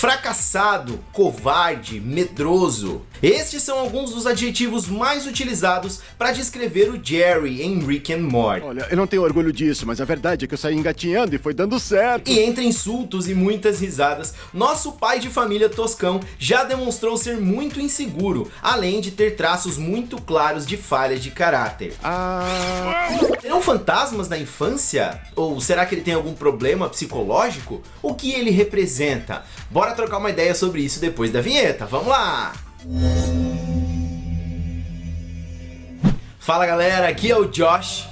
fracassado, covarde, medroso. Estes são alguns dos adjetivos mais utilizados para descrever o Jerry em Rick and Morty. Olha, eu não tenho orgulho disso, mas a verdade é que eu saí engatinhando e foi dando certo. E entre insultos e muitas risadas, nosso pai de família toscão já demonstrou ser muito inseguro, além de ter traços muito claros de falhas de caráter. Serão fantasmas da infância? Ou será que ele tem algum problema psicológico? O que ele representa? Bora trocar uma ideia sobre isso depois da vinheta, vamos lá! Fala galera, aqui é o Josh.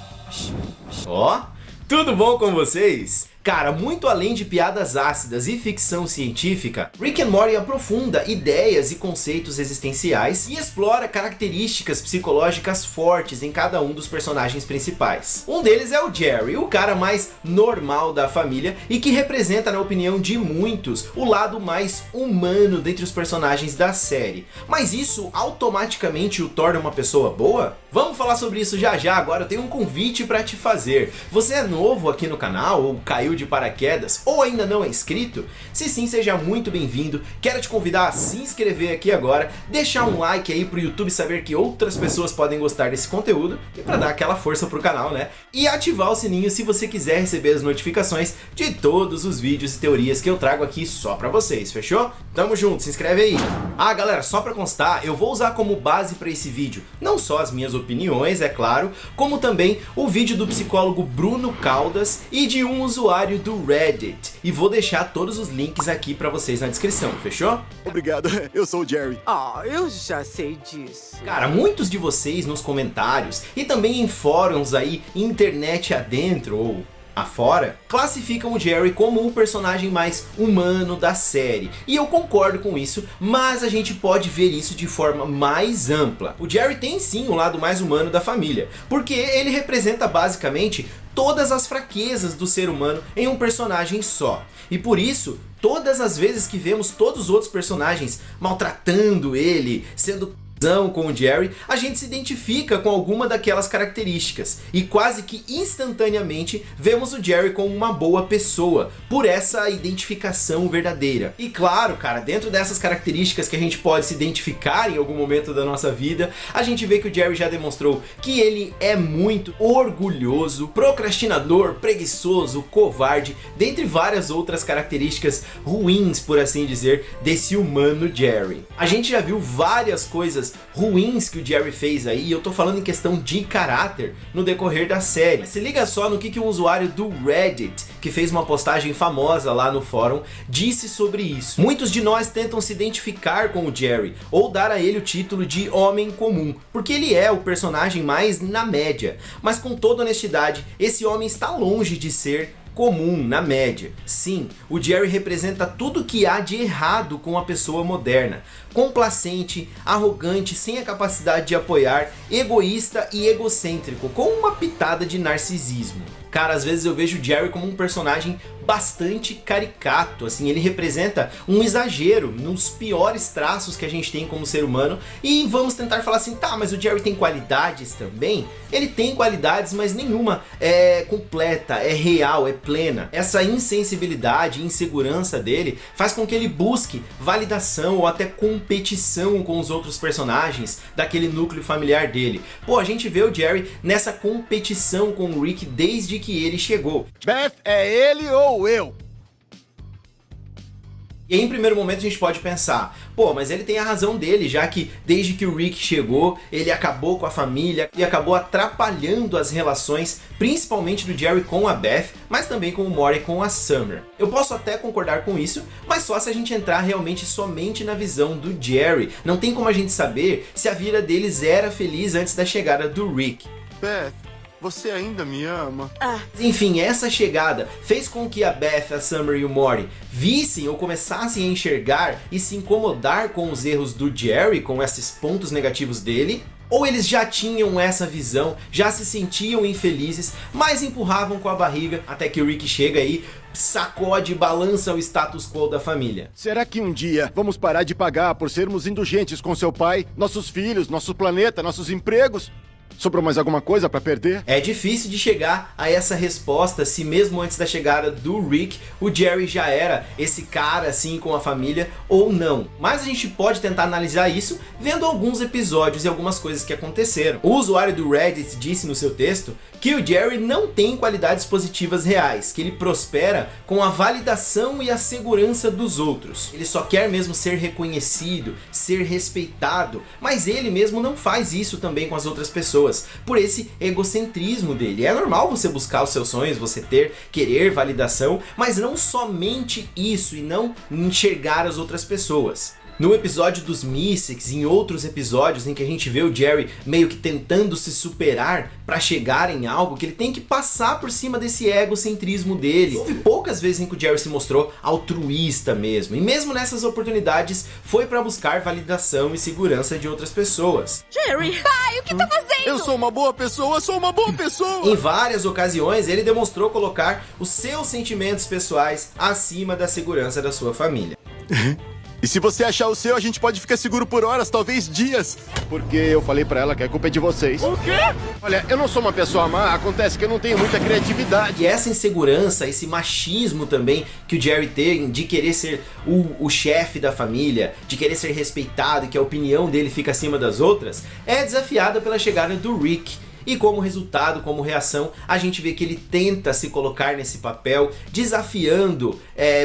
Ó, tudo bom com vocês? Cara, muito além de piadas ácidas e ficção científica, Rick and Morty aprofunda ideias e conceitos existenciais e explora características psicológicas fortes em cada um dos personagens principais. Um deles é o Jerry, o cara mais normal da família e que representa, na opinião de muitos, o lado mais humano dentre os personagens da série. Mas isso automaticamente o torna uma pessoa boa? Vamos falar sobre isso já já. Agora eu tenho um convite para te fazer. Você é novo aqui no canal ou caiu de paraquedas ou ainda não é inscrito? Se sim, seja muito bem-vindo. Quero te convidar a se inscrever aqui agora, deixar um like aí pro YouTube saber que outras pessoas podem gostar desse conteúdo e para dar aquela força pro canal, né? E ativar o sininho se você quiser receber as notificações de todos os vídeos e teorias que eu trago aqui só pra vocês, fechou? Tamo junto, se inscreve aí. Ah, galera, só pra constar, eu vou usar como base pra esse vídeo não só as minhas opiniões, é claro, como também o vídeo do psicólogo Bruno Caldas e de um usuário do Reddit. E vou deixar todos os links aqui pra vocês na descrição, fechou? Obrigado, eu sou o Jerry. Eu já sei disso. Cara, muitos de vocês nos comentários e também em fóruns aí, internet adentro ou afora, classificam o Jerry como o personagem mais humano da série. E eu concordo com isso, mas a gente pode ver isso de forma mais ampla. O Jerry tem sim o lado mais humano da família, porque ele representa basicamente todas as fraquezas do ser humano em um personagem só. E por isso, todas as vezes que vemos todos os outros personagens maltratando ele, sendo com o Jerry, a gente se identifica com alguma daquelas características e quase que instantaneamente vemos o Jerry como uma boa pessoa, por essa identificação verdadeira. E claro, cara, dentro dessas características que a gente pode se identificar em algum momento da nossa vida, a gente vê que o Jerry já demonstrou que ele é muito orgulhoso, procrastinador, preguiçoso, covarde, dentre várias outras características ruins, por assim dizer, desse humano Jerry. A gente já viu várias coisas ruins que o Jerry fez aí, eu tô falando em questão de caráter no decorrer da série. Se liga só no que um usuário do Reddit, que fez uma postagem famosa lá no fórum, disse sobre isso. Muitos de nós tentam se identificar com o Jerry, ou dar a ele o título de homem comum, porque ele é o personagem mais na média. Mas com toda honestidade, esse homem está longe de ser comum na média. Sim, o Jerry representa tudo que há de errado com a pessoa moderna. Complacente, arrogante, sem a capacidade de apoiar, egoísta e egocêntrico, com uma pitada de narcisismo. Cara, às vezes eu vejo o Jerry como um personagem bastante caricato, assim, ele representa um exagero nos piores traços que a gente tem como ser humano. E vamos tentar falar assim, tá, mas o Jerry tem qualidades também? Ele tem qualidades, mas nenhuma é completa, é real, é plena. Essa insensibilidade e insegurança dele faz com que ele busque validação ou até competição com os outros personagens daquele núcleo familiar dele. Pô, a gente vê o Jerry nessa competição com o Rick desde que ele chegou. Beth, é ele ou eu? E aí, em primeiro momento a gente pode pensar, pô, mas ele tem a razão dele, já que desde que o Rick chegou, ele acabou com a família e acabou atrapalhando as relações, principalmente do Jerry com a Beth, mas também com o Morty com a Summer. Eu posso até concordar com isso, mas só se a gente entrar realmente somente na visão do Jerry. Não tem como a gente saber se a vida deles era feliz antes da chegada do Rick. Beth, você ainda me ama? Enfim, essa chegada fez com que a Beth, a Summer e o Morty vissem ou começassem a enxergar e se incomodar com os erros do Jerry, com esses pontos negativos dele, ou eles já tinham essa visão, já se sentiam infelizes, mas empurravam com a barriga até que o Rick chega aí, sacode e balança o status quo da família. Será que um dia vamos parar de pagar por sermos indulgentes com seu pai, nossos filhos, nosso planeta, nossos empregos? Sobrou mais alguma coisa pra perder? É difícil de chegar a essa resposta se mesmo antes da chegada do Rick, o Jerry já era esse cara assim com a família ou não. Mas a gente pode tentar analisar isso vendo alguns episódios e algumas coisas que aconteceram. O usuário do Reddit disse no seu texto que o Jerry não tem qualidades positivas reais, que ele prospera com a validação e a segurança dos outros. Ele só quer mesmo ser reconhecido, ser respeitado, mas ele mesmo não faz isso também com as outras pessoas, por esse egocentrismo dele. É normal você buscar os seus sonhos, você querer validação, mas não somente isso e não enxergar as outras pessoas. No episódio dos Mystics, em outros episódios em que a gente vê o Jerry meio que tentando se superar para chegar em algo, que ele tem que passar por cima desse egocentrismo dele. Houve poucas vezes em que o Jerry se mostrou altruísta mesmo, e mesmo nessas oportunidades foi para buscar validação e segurança de outras pessoas. Jerry! Pai, o que tá fazendo? Eu sou uma boa pessoa, sou uma boa pessoa! Em várias ocasiões ele demonstrou colocar os seus sentimentos pessoais acima da segurança da sua família. E se você achar o seu, a gente pode ficar seguro por horas, talvez dias. Porque eu falei pra ela que a culpa é de vocês. O quê? Olha, eu não sou uma pessoa má, acontece que eu não tenho muita criatividade. E essa insegurança, esse machismo também que o Jerry tem de querer ser o chefe da família, de querer ser respeitado e que a opinião dele fica acima das outras, é desafiada pela chegada do Rick. E como resultado, como reação, a gente vê que ele tenta se colocar nesse papel, desafiando,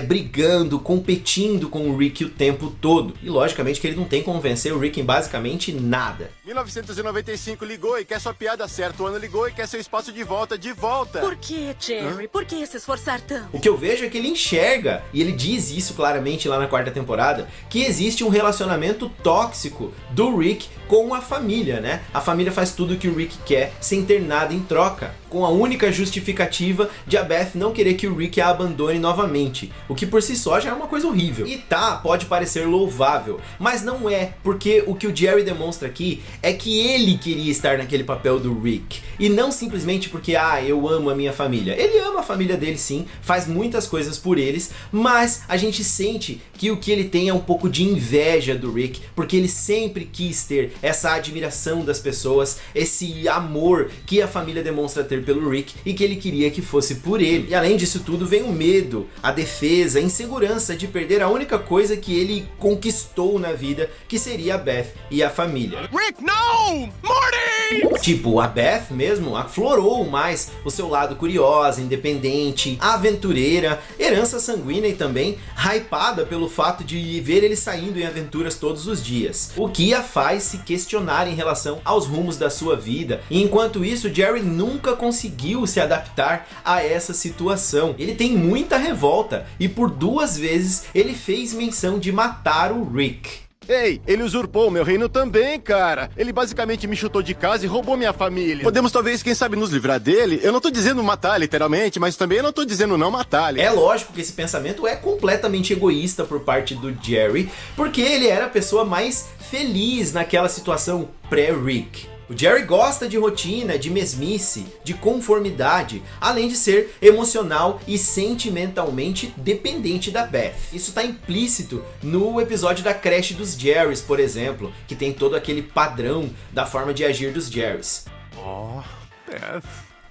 brigando, competindo com o Rick o tempo todo. E logicamente que ele não tem como vencer o Rick em basicamente nada. 1995 ligou e quer sua piada certa. O ano ligou e quer seu espaço de volta, de volta. Por que, Jerry? Por que se esforçar tanto? O que eu vejo é que ele enxerga, e ele diz isso claramente lá na 4ª temporada, que existe um relacionamento tóxico do Rick com a família, né? A família faz tudo o que o Rick quer, sem ter nada em troca, com a única justificativa de a Beth não querer que o Rick a abandone novamente, o que por si só já é uma coisa horrível. E pode parecer louvável, mas não é, porque o que o Jerry demonstra aqui é que ele queria estar naquele papel do Rick, e não simplesmente porque, eu amo a minha família. Ele ama a família dele sim, faz muitas coisas por eles, mas a gente sente que o que ele tem é um pouco de inveja do Rick, porque ele sempre quis ter essa admiração das pessoas, esse amor que a família demonstra ter pelo Rick e que ele queria que fosse por ele. E além disso tudo vem o medo, a defesa, a insegurança de perder a única coisa que ele conquistou na vida, que seria a Beth e a família. Rick, não! Morty! Tipo, a Beth mesmo aflorou mais o seu lado curiosa, independente, aventureira, herança sanguínea e também hypada pelo fato de ver ele saindo em aventuras todos os dias, o que a faz se questionar em relação aos rumos da sua vida. E enquanto isso, Jerry nunca conseguiu se adaptar a essa situação. Ele tem muita revolta e por 2 vezes ele fez menção de matar o Rick. Ei, ele usurpou o meu reino também, cara. Ele basicamente me chutou de casa e roubou minha família. Podemos talvez, quem sabe, nos livrar dele? Eu não tô dizendo matar, literalmente, mas também eu não tô dizendo não matar. É lógico que esse pensamento é completamente egoísta por parte do Jerry, porque ele era a pessoa mais feliz naquela situação pré-Rick. O Jerry gosta de rotina, de mesmice, de conformidade, além de ser emocional e sentimentalmente dependente da Beth. Isso está implícito no episódio da creche dos Jerrys, por exemplo, que tem todo aquele padrão da forma de agir dos Jerrys. Oh, Beth.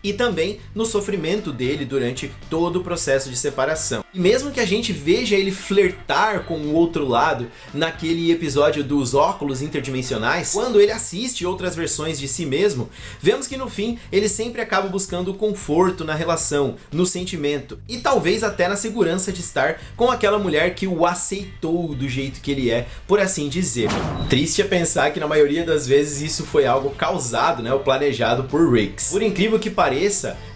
E também no sofrimento dele durante todo o processo de separação. E mesmo que a gente veja ele flertar com o outro lado naquele episódio dos óculos interdimensionais, quando ele assiste outras versões de si mesmo, vemos que no fim ele sempre acaba buscando o conforto na relação, no sentimento e talvez até na segurança de estar com aquela mulher que o aceitou do jeito que ele é, por assim dizer. Triste é pensar que na maioria das vezes isso foi algo causado, né, ou planejado por Riggs. Por incrível que pareça,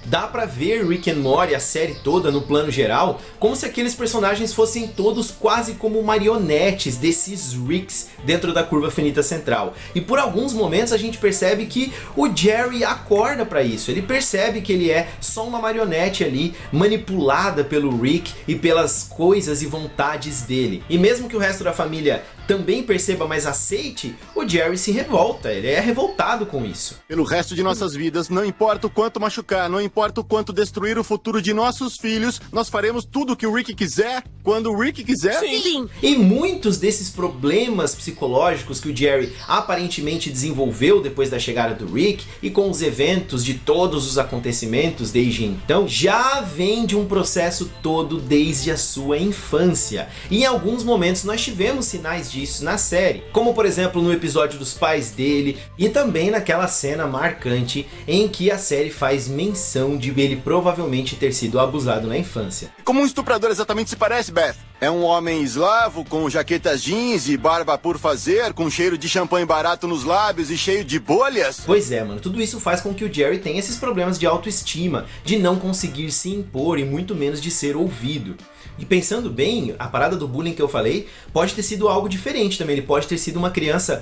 dá pra ver Rick and Morty, a série toda no plano geral, como se aqueles personagens fossem todos quase como marionetes desses Ricks dentro da curva finita central. E por alguns momentos a gente percebe que o Jerry acorda pra isso, ele percebe que ele é só uma marionete ali, manipulada pelo Rick e pelas coisas e vontades dele. E mesmo que o resto da família também perceba, mas aceite, o Jerry se revolta, ele é revoltado com isso. Pelo resto de nossas vidas, não importa o quanto machucar, não importa importa o quanto destruir o futuro de nossos filhos, nós faremos tudo o que o Rick quiser, quando o Rick quiser. Sim. E muitos desses problemas psicológicos que o Jerry aparentemente desenvolveu depois da chegada do Rick e com os eventos de todos os acontecimentos desde então, já vem de um processo todo desde a sua infância. E em alguns momentos nós tivemos sinais disso na série, como por exemplo no episódio dos pais dele e também naquela cena marcante em que a série faz menção de ele provavelmente ter sido abusado na infância. Como um estuprador exatamente se parece, Beth? É um homem eslavo, com jaquetas jeans e barba por fazer, com cheiro de champanhe barato nos lábios e cheio de bolhas? Pois é, mano, tudo isso faz com que o Jerry tenha esses problemas de autoestima, de não conseguir se impor e muito menos de ser ouvido. E pensando bem, a parada do bullying que eu falei pode ter sido algo diferente também. Ele pode ter sido uma criança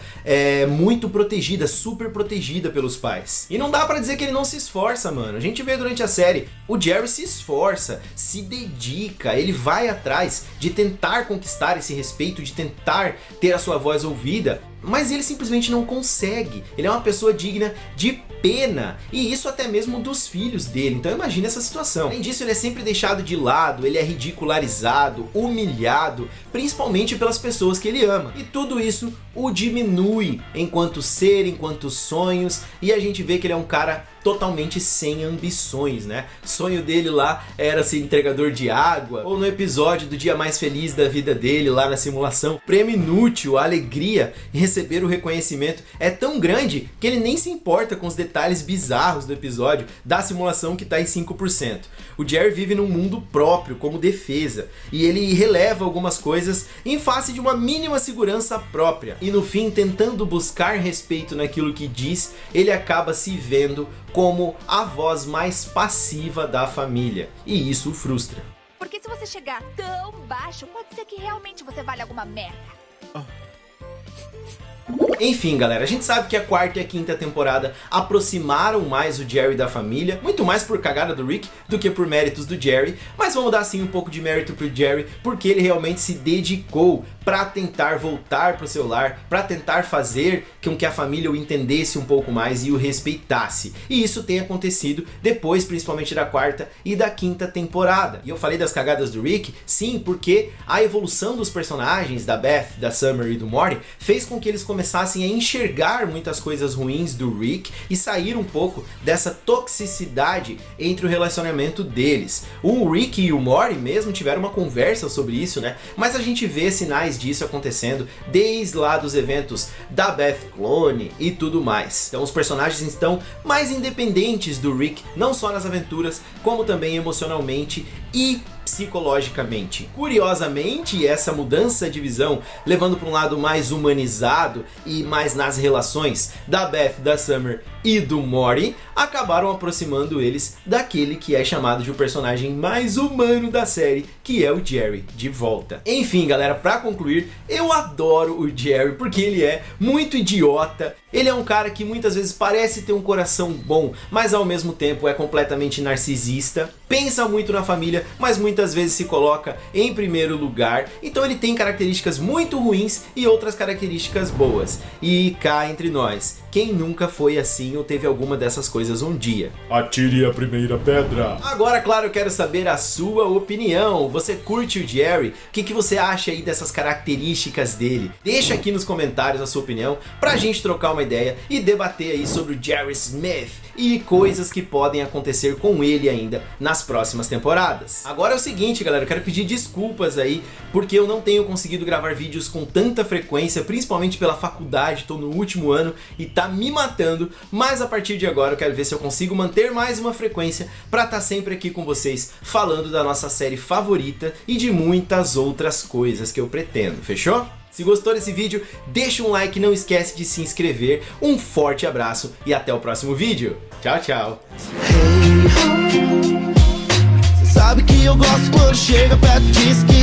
muito protegida, super protegida pelos pais. E não dá pra dizer que ele não se esforça, mano. A gente vê durante a série, o Jerry se esforça, se dedica, ele vai atrás de tentar conquistar esse respeito, de tentar ter a sua voz ouvida, mas ele simplesmente não consegue. Ele é uma pessoa digna de pena, e isso até mesmo dos filhos dele. Então imagine essa situação. Além disso, ele é sempre deixado de lado, ele é ridicularizado, humilhado, principalmente pelas pessoas que ele ama. E tudo isso o diminui enquanto ser, enquanto sonhos, e a gente vê que ele é um cara totalmente sem ambições, né? O sonho dele lá era ser entregador de água, ou no episódio do dia mais feliz da vida dele, lá na simulação, prêmio inútil, a alegria em receber o reconhecimento é tão grande que ele nem se importa com os detalhes bizarros do episódio da simulação que está em 5%. O Jerry vive num mundo próprio, como defesa, e ele releva algumas coisas em face de uma mínima segurança própria. E no fim, tentando buscar respeito naquilo que diz, ele acaba se vendo como a voz mais passiva da família. E isso o frustra. Porque se você chegar tão baixo, pode ser que realmente você valha alguma merda. Enfim, galera, a gente sabe que a quarta e a quinta temporada aproximaram mais o Jerry da família, muito mais por cagada do Rick do que por méritos do Jerry, mas vamos dar sim um pouco de mérito pro Jerry, porque ele realmente se dedicou para tentar voltar pro seu lar, para tentar fazer com que a família o entendesse um pouco mais e o respeitasse. E isso tem acontecido depois, principalmente da quarta e da quinta temporada. E eu falei das cagadas do Rick, sim, porque a evolução dos personagens, da Beth, da Summer e do Morty, fez com que eles começassem a enxergar muitas coisas ruins do Rick e sair um pouco dessa toxicidade entre o relacionamento deles. O Rick e o Morty mesmo tiveram uma conversa sobre isso, né? Mas a gente vê sinais disso acontecendo desde lá dos eventos da Beth Clone e tudo mais. Então os personagens estão mais independentes do Rick, não só nas aventuras, como também emocionalmente e psicologicamente. Curiosamente, essa mudança de visão, levando para um lado mais humanizado e mais nas relações da Beth, da Summer e do Morty, acabaram aproximando eles daquele que é chamado de o personagem mais humano da série, que é o Jerry de volta. Enfim, galera, para concluir, eu adoro o Jerry porque ele é muito idiota. Ele é um cara que muitas vezes parece ter um coração bom, mas ao mesmo tempo é completamente narcisista, pensa muito na família, mas muitas vezes se coloca em primeiro lugar. Então ele tem características muito ruins e outras características boas. E cá entre nós, quem nunca foi assim ou teve alguma dessas coisas um dia? Atire a primeira pedra. Agora, claro, eu quero saber a sua opinião. Você curte o Jerry? O que você acha aí dessas características dele? Deixa aqui nos comentários a sua opinião pra gente trocar uma ideia e debater aí sobre o Jerry Smith e coisas que podem acontecer com ele ainda nas próximas temporadas. Agora é o seguinte, galera, eu quero pedir desculpas aí porque eu não tenho conseguido gravar vídeos com tanta frequência, principalmente pela faculdade, tô no último ano e tá me matando, mas a partir de agora eu quero ver se eu consigo manter mais uma frequência pra estar sempre aqui com vocês falando da nossa série favorita e de muitas outras coisas que eu pretendo, fechou? Se gostou desse vídeo, deixa um like, não esquece de se inscrever, um forte abraço e até o próximo vídeo. Tchau, tchau. Sabe que eu gosto quando chega perto de esquina.